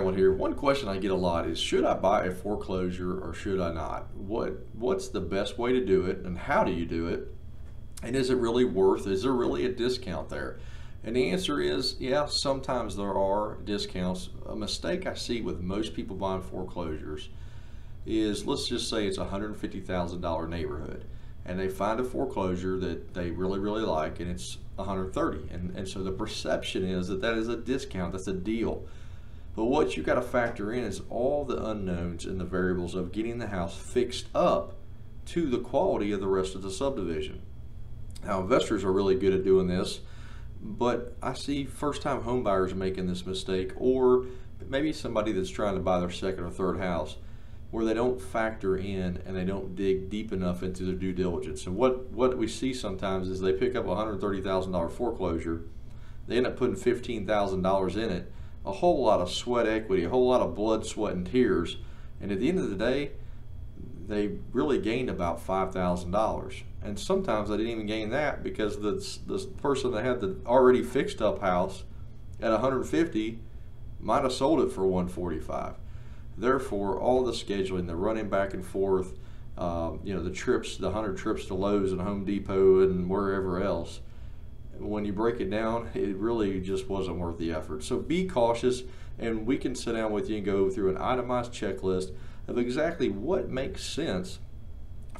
Bramblett here. One question I get a lot is, should I buy a foreclosure or should I not? What's the best way to do it, and how do you do it? And is it really is there really a discount there? And the answer is, yeah, sometimes there are discounts. A mistake I see with most people buying foreclosures is, let's just say it's a $150,000 neighborhood, and they find a foreclosure that they really like, and it's $130,000, and so the perception is that that is a discount, that's a deal. But what you got to factor in is all the unknowns and the variables of getting the house fixed up to the quality of the rest of the subdivision. Now, investors are really good at doing this, but I see first-time home buyers making this mistake, or maybe somebody that's trying to buy their second or third house, where they don't factor in and they don't dig deep enough into their due diligence. And what we see sometimes is they pick up a $130,000 foreclosure, they end up putting $15,000 in it, a whole lot of sweat equity, a whole lot of blood, sweat, and tears, and at the end of the day, they really gained about $5,000. And sometimes they didn't even gain that, because the person that had the already fixed up house at $150,000 might have sold it for $145,000. Therefore, all the scheduling, the running back and forth, the trips, the 100 trips to Lowe's and Home Depot and wherever else, when you break it down, it really just wasn't worth the effort. So be cautious, and we can sit down with you and go through an itemized checklist of exactly what makes sense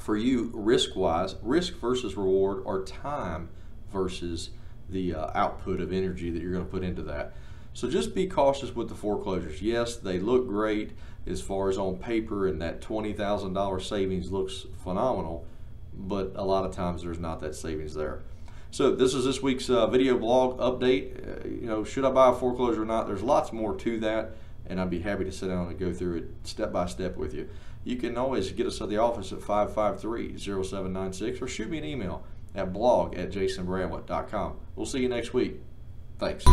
for you risk-wise, risk versus reward, or time versus the output of energy that you're going to put into that. So just be cautious with the foreclosures. Yes, they look great as far as on paper, and that $20,000 savings looks phenomenal, but a lot of times there's not that savings there. So this is this week's video blog update. Should I buy a foreclosure or not? There's lots more to that, and I'd be happy to sit down and go through it step by step with you. You can always get us at the office at 553-0796, or shoot me an email at blog@jasonbramblett.com. We'll see you next week. Thanks.